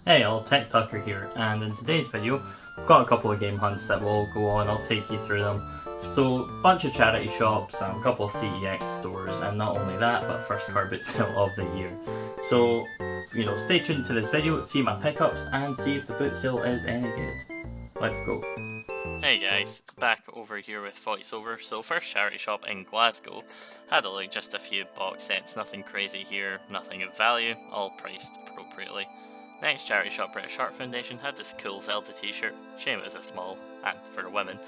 Hey all, TechTucker here, and in today's video, I've got a couple of game hunts that will go on. I'll take you through them. So, bunch of charity shops, a couple of CEX stores, and not only that, but first car boot sale of the year. So, stay tuned to this video, see my pickups, and see if the boot sale is any good. Let's go. Hey guys, back over here with voiceover. So first charity shop in Glasgow, had a look, just a few box sets, nothing crazy here, nothing of value, all priced appropriately. Next charity shop, British Heart Foundation, had this cool Zelda t-shirt, shame it was a small, and for women,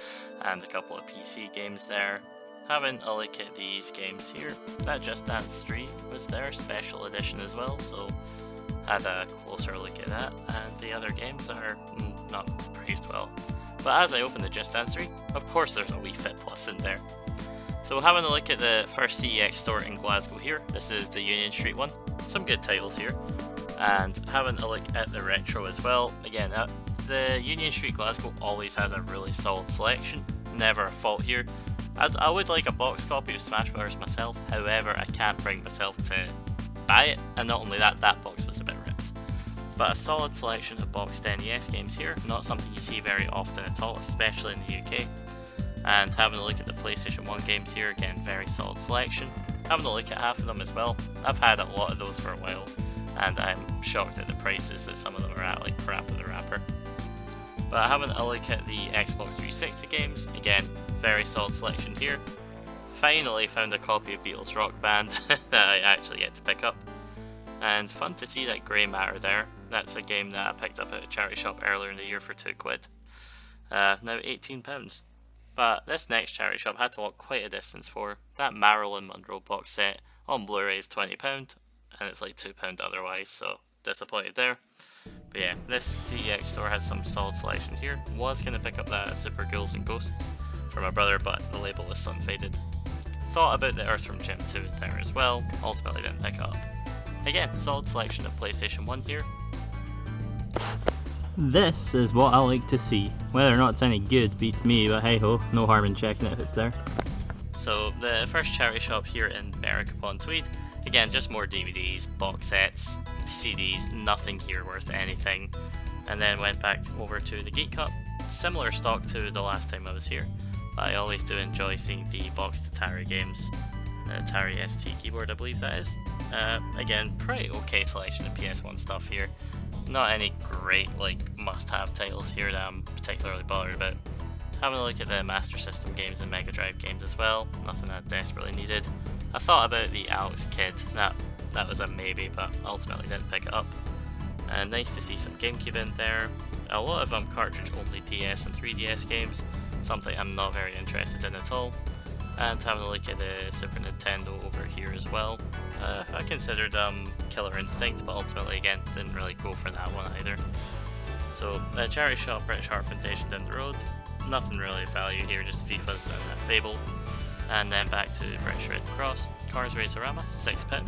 and a couple of PC games there. Having a look at these games here, that Just Dance 3 was their special edition as well, so had a closer look at that, and the other games are not priced well. But as I open the Just Dance 3, of course there's a Wii Fit Plus in there. So having a look at the first CEX store in Glasgow here, this is the Union Street one, some good titles here. And having a look at the retro as well, again, the Union Street Glasgow always has a really solid selection, never a fault here. I would like a box copy of Smash Bros myself, however I can't bring myself to buy it, and not only that, that box was a bit ripped. But a solid selection of boxed NES games here, not something you see very often at all, especially in the UK. And having a look at the PlayStation 1 games here, again, very solid selection. Having a look at half of them as well, I've had a lot of those for a while, and I'm shocked at the prices that some of them are at, like crap of the wrapper. But having a look at the Xbox 360 games, again, very solid selection here. Finally found a copy of Beatles Rock Band that I actually get to pick up. And fun to see that Grey Matter there. That's a game that I picked up at a charity shop earlier in the year for £2. Now £18. But this next charity shop had to walk quite a distance for. That Marilyn Monroe box set on Blu-ray is £20, and it's like £2 otherwise, so disappointed there. But yeah, this CEX store had some solid selection here. Was going to pick up that Super Ghouls and Ghosts for my brother, but the label was sun faded. Thought about the Earthworm Jim 2 there as well, ultimately didn't pick it up. Again, solid selection of PlayStation 1 here. This is what I like to see. Whether or not it's any good beats me, but hey ho, no harm in checking it if it's there. So the first charity shop here in Berwick upon Tweed, again just more DVDs, box sets, CDs, nothing here worth anything. And then went back over to the Geek Cup, similar stock to the last time I was here. But I always do enjoy seeing the boxed Atari games. Atari ST keyboard, I believe that is. Again, pretty okay selection of PS1 stuff here. Not any great must-have titles here that I'm particularly bothered about. Having a look at the Master System games and Mega Drive games as well, nothing I desperately needed. I thought about the Alex Kidd, that was a maybe, but ultimately didn't pick it up. And nice to see some GameCube in there. A lot of them cartridge-only DS and 3DS games, something I'm not very interested in at all. And having a look at the Super Nintendo over here as well. I considered Killer Instinct, but ultimately again didn't really go for that one either. So the charity shop, British Heart Foundation down the road. Nothing really of value here, just FIFAs and Fable. And then back to British Red Cross, Cars Racerama, £6.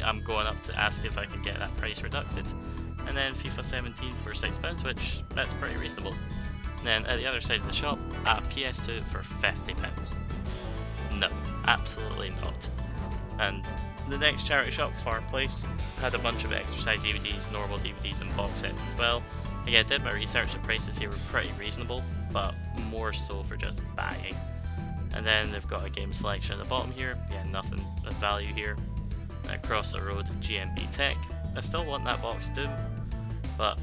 I'm going up to ask if I can get that price reducted. And then FIFA 17 for £6, which that's pretty reasonable. And then at the other side of the shop, a PS2 for £50. No, absolutely not. And the next charity shop, Far Place, had a bunch of exercise DVDs, normal DVDs and box sets as well. Again, I did my research, the prices here were pretty reasonable, but more so for just buying. And then they've got a game selection at the bottom here, yeah, nothing of value here. Across the road, GMB Tech. I still want that box Doom, but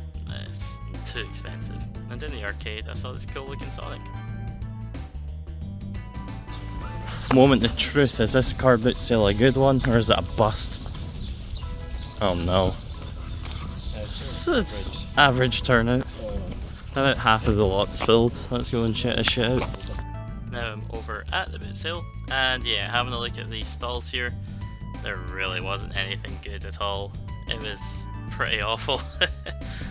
it's too expensive. And in the arcade, I saw this cool looking Sonic. Moment of truth, is this car boot sale a good one or is it a bust? Oh no. It's average turnout. About half of the lot's filled. Let's go and check this shit out. Now I'm over at the boot sale, and yeah, having a look at these stalls here, there really wasn't anything good at all. It was pretty awful.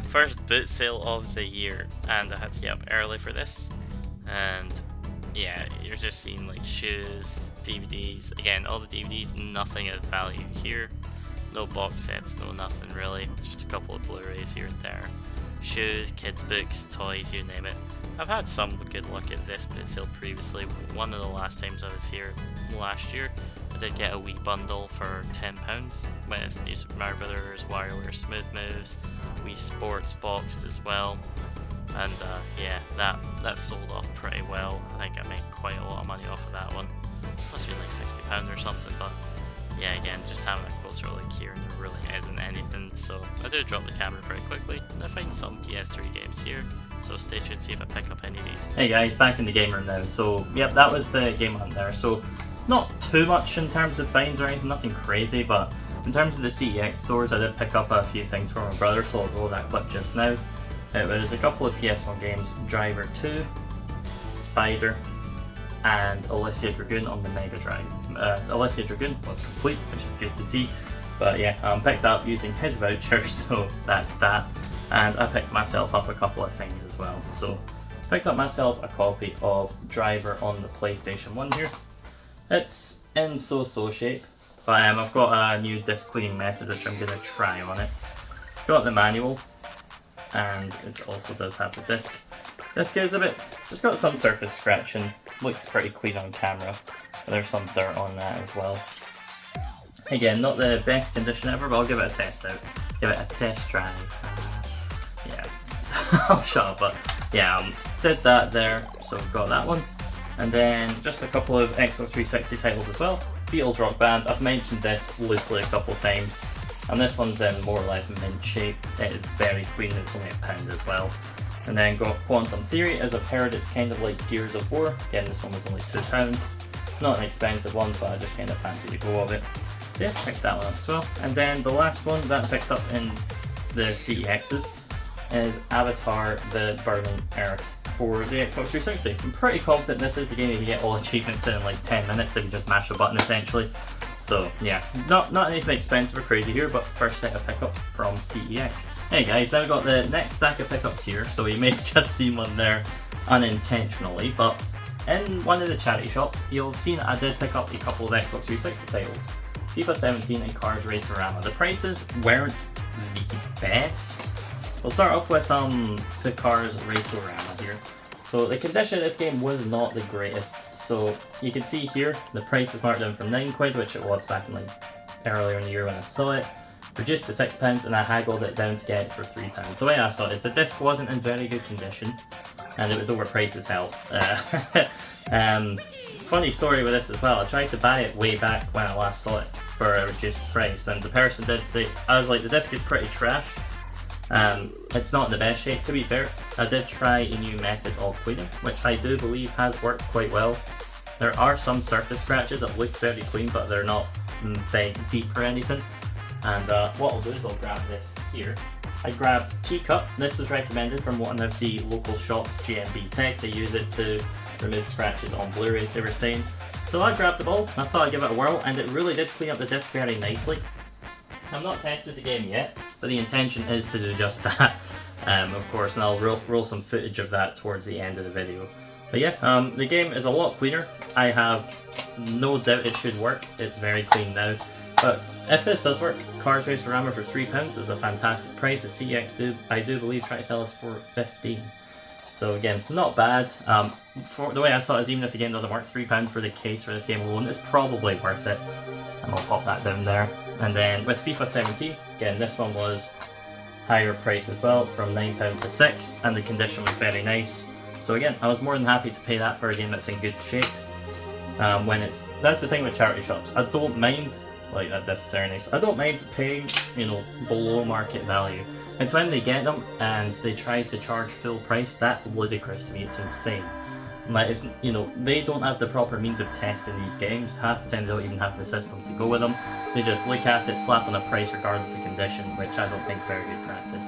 First boot sale of the year, and I had to get up early for this. And yeah, you're just seeing like shoes, DVDs, again all the DVDs, nothing of value here. No box sets, no nothing really, just a couple of Blu-rays here and there. Shoes, kids books, toys, you name it. I've had some good luck at this bit sale previously. One of the last times I was here last year, I did get a wee bundle for £10 with New Super Mario Brothers, WarioWare Smooth Moves, Wii Sports boxed as well. And yeah, that sold off pretty well. I think I made quite a lot of money off of that one. Must have been like £60 or something, but yeah, again, just having a closer look here, and there really isn't anything, so I do drop the camera pretty quickly, and I find some PS3 games here, so stay tuned to see if I pick up any of these. Hey guys, back in the game room now. So yep, that was the game hunt there. So not too much in terms of finds or anything, nothing crazy, but in terms of the CEX stores, I did pick up a few things for my brother, so I'll roll that clip just now. It was a couple of PS1 games, Driver 2, Spider, and Alicia Dragoon on the Mega Drive. Alicia Dragoon was complete, which is good to see. But yeah, picked up using his voucher, so that's that. And I picked myself up a couple of things as well. So picked up myself a copy of Driver on the PlayStation 1 here. It's in so-so shape, but I've got a new disc cleaning method which I'm going to try on it. Got the manual, and it also does have the disc. Disc is a bit, it's got some surface scratching, looks pretty clean on camera. There's some dirt on that as well. Again, not the best condition ever, but I'll give it a test out. Give it a test drive. Yeah, I'll shut up, but yeah, did that there, so we've got that one. And then just a couple of Xbox 360 titles as well. Beatles Rock Band, I've mentioned this loosely a couple of times, and this one's in more or less mint shape. It is very clean, it's only £1 as well. And then got Quantum Theory, as I've heard it's kind of like Gears of War. Again, this one was only £2. Not an expensive one, but I just kind of fancy the go of it. So yeah, picked that one up as well. And then the last one that I picked up in the CEXs is Avatar The Burning Earth for the Xbox 360. I'm pretty confident this is the game you can get all achievements in like 10 minutes if you just mash a button essentially. So yeah, not anything expensive or crazy here, but first set of pickups from CEX. Hey guys, now we've got the next stack of pickups here, so you may have just seen one there unintentionally, but in one of the charity shops, you'll have seen I did pick up a couple of Xbox 360 titles. FIFA 17 and Cars Racerama. The prices weren't the best. We'll start off with the Cars Racerama here. So the condition of this game was not the greatest. So you can see here, the price was marked down from £9, which it was back in like earlier in the year when I saw it. Reduced to £6, and I haggled it down to get it for £3. The way I saw it is the disc wasn't in very good condition, and it was overpriced as hell. Funny story with this as well, I tried to buy it way back when I last saw it for a reduced price, and the person did say, I was like, the disc is pretty trash. It's not in the best shape, to be fair. I did try a new method of cleaning, which I do believe has worked quite well. There are some surface scratches that look very clean, but they're not very deep or anything. And what I'll do is I'll grab this here. I grabbed Teacup. This was recommended from one of the local shops, GMB Tech. They use it to remove scratches on Blu-rays, they were saying. So I grabbed the ball, and I thought I'd give it a whirl, and it really did clean up the disc very nicely. I've not tested the game yet, but the intention is to do just that, of course, and I'll roll some footage of that towards the end of the video. But yeah, the game is a lot cleaner. I have no doubt it should work. It's very clean now. But if this does work, Cars Racerama for £3 is a fantastic price. The CEX I do believe, try to sell us for £15. So again, not bad. For the way I saw it is, even if the game doesn't work, £3 for the case for this game alone is probably worth it. And I'll pop that down there. And then with FIFA 17, again, this one was higher price as well, from £9 to £6, and the condition was very nice. So again, I was more than happy to pay that for a game that's in good shape. That's the thing with charity shops. I don't mind, like that disc is very nice. I don't mind paying, below market value. It's when they get them and they try to charge full price, that's ludicrous to me. It's insane. Like, they don't have the proper means of testing these games. Half the time they don't even have the systems to go with them. They just look at it, slap on a price regardless of condition, which I don't think is very good practice.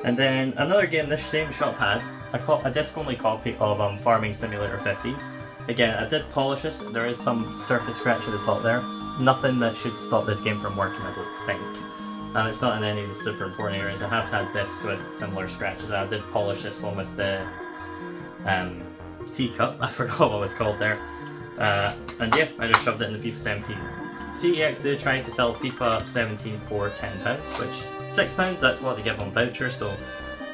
And then another game this same shop had, a disc-only copy of Farming Simulator 15. Again, I did polish this. There is some surface scratch at the top there. Nothing that should stop this game from working, I don't think. And it's not in any of the super important areas. I have had discs with similar scratches. I did polish this one with the Teacup. I forgot what it was called there. And yeah, I just shoved it in the FIFA 17. CEX did try to sell FIFA 17 for £10, which £6, that's what they give on voucher, so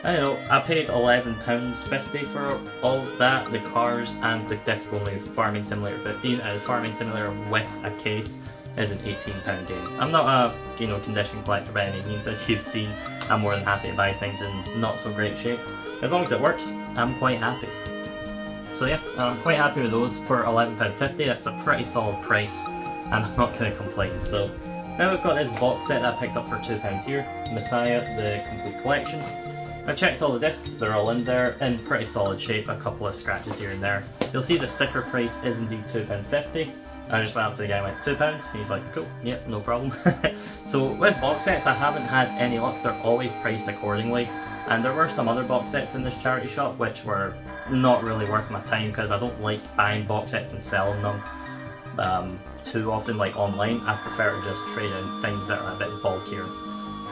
I don't know, I paid £11.50 for all that, the cars and the disc only Farming Simulator 15, as Farming Simulator with a case is an £18 game. I'm not a condition collector by any means, as you've seen. I'm more than happy to buy things in not so great shape. As long as it works, I'm quite happy. So yeah, I'm quite happy with those for £11.50. That's a pretty solid price, and I'm not going to complain. So now we've got this box set that I picked up for £2 here, Messiah, the complete collection. I checked all the discs, they're all in there, in pretty solid shape, a couple of scratches here and there. You'll see the sticker price is indeed £2.50. I just went up to the guy and went, £2? He's like, cool, yep, no problem. So with box sets, I haven't had any luck, they're always priced accordingly. And there were some other box sets in this charity shop which were not really worth my time, because I don't like buying box sets and selling them too often, like online. I prefer to just trade in things that are a bit bulkier.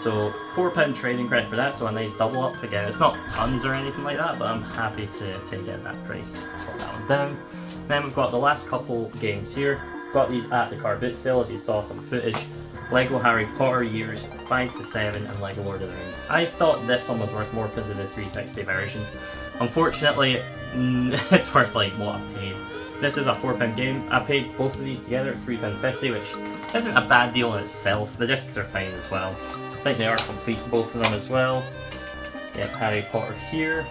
So £4 trading credit for that, so a nice double up again. It's not tons or anything like that, but I'm happy to get that price. Put that one down. Then we've got the last couple games here. Got these at the car boot sale, as you saw some footage. Lego Harry Potter Years 5 to 7 and Lego Lord of the Rings. I thought this one was worth more because of the 360 version. Unfortunately, it's worth like what I paid. This is a £4 game. I paid both of these together at £3.50, which isn't a bad deal in itself. The discs are fine as well. I think they are complete, both of them as well. Yep, Harry Potter here.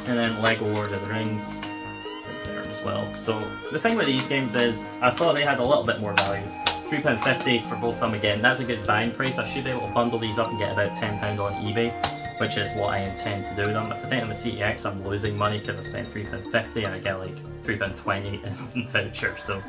And then Lego Lord of the Rings is there as well. So the thing with these games is, I thought they had a little bit more value. £3.50 for both of them again. That's a good buying price. I should be able to bundle these up and get about £10 on eBay, which is what I intend to do with them. If I take them to CTX, I'm losing money because I spent £3.50 and I get like £3.20 in vouchers. So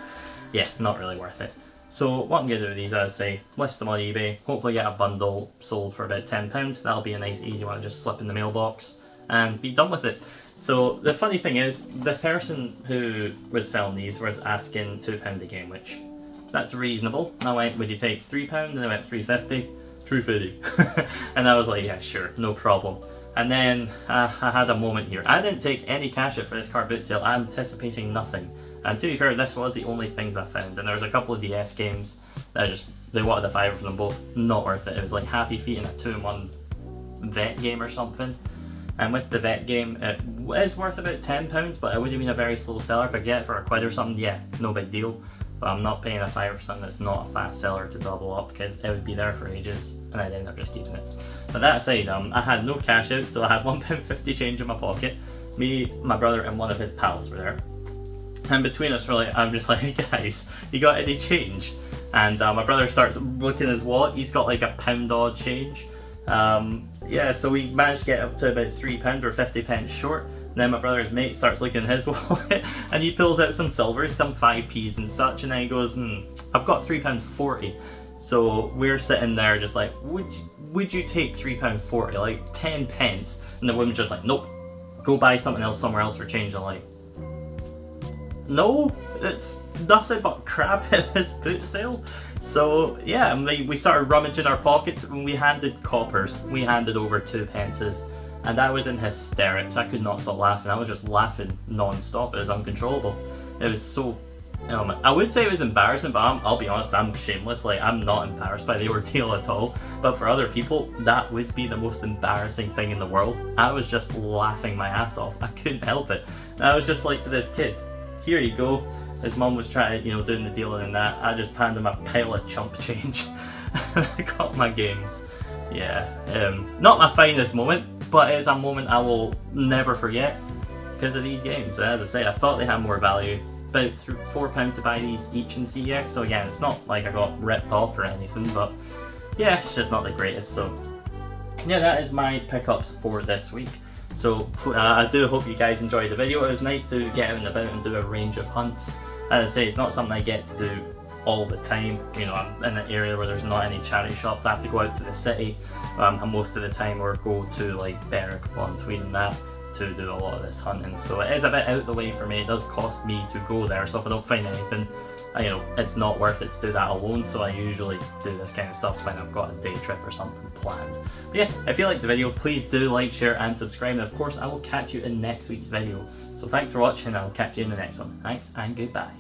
yeah, not really worth it. So what I'm going to do with these, as I say, list them on eBay, hopefully get a bundle sold for about £10. That'll be a nice easy one to just slip in the mailbox and be done with it. So the funny thing is, the person who was selling these was asking £2 a game, which that's reasonable. I went, would you take £3? And they went £3.50. £3.50. And I was like, yeah, sure, no problem. And then I had a moment here. I didn't take any cash out for this car boot sale, anticipating nothing. And to be fair, this was the only things I found. And there was a couple of DS games that they wanted a fiver for them both. Not worth it. It was like Happy Feet and a 2-in-1 vet game or something. And with the vet game, it is worth about £10, but it would have been a very slow seller. If I get it for £1 or something, yeah, no big deal. But I'm not paying a fiver for something that's not a fast seller to double up, because it would be there for ages and I'd end up just keeping it. But that aside, I had no cash out, so I had £1.50 change in my pocket. Me, my brother and one of his pals were there. And between us, I'm just like, hey guys, you got any change? And my brother starts looking at his wallet. He's got like £1 odd change. Yeah, so we managed to get up to about £3 or 50p short. And then my brother's mate starts looking at his wallet and he pulls out some silver, some 5p's and such, and then he goes, I've got £3.40. So we're sitting there just like, would you take £3.40, like 10 pence? And the woman's just like, nope, go buy something else somewhere else for change. I'm like, no, it's nothing but crap in this boot sale. So yeah, we started rummaging our pockets and we handed coppers. We handed over 2 pences. And I was in hysterics. I could not stop laughing. I was just laughing non-stop. It was uncontrollable. It was so... I would say it was embarrassing, but I'll be honest, I'm shameless. Like, I'm not embarrassed by the ordeal at all. But for other people, that would be the most embarrassing thing in the world. I was just laughing my ass off. I couldn't help it. And I was just like to this kid, here you go. His mum was trying, doing the dealing and that. I just handed him a pile of chump change. And I got my games. Yeah, not my finest moment, but it's a moment I will never forget because of these games. As I say, I thought they had more value, about £4 to buy these each in CEX, so again, it's not like I got ripped off or anything, but yeah, it's just not the greatest. So yeah, that is my pickups for this week. So I do hope you guys enjoyed the video. It was nice to get out and about and do a range of hunts. As I say, it's not something I get to do all the time. I'm in an area where there's not any charity shops. I have to go out to the city most of the time, or go to like Berwick upon Tweed and that to do a lot of this hunting. So it is a bit out of the way for me. It does cost me to go there, so if I don't find anything, it's not worth it to do that alone. So I usually do this kind of stuff when I've got a day trip or something planned. But yeah, if you liked the video, please do like, share and subscribe, and of course I will catch you in next week's video. So thanks for watching, and I'll catch you in the next one. Thanks and goodbye.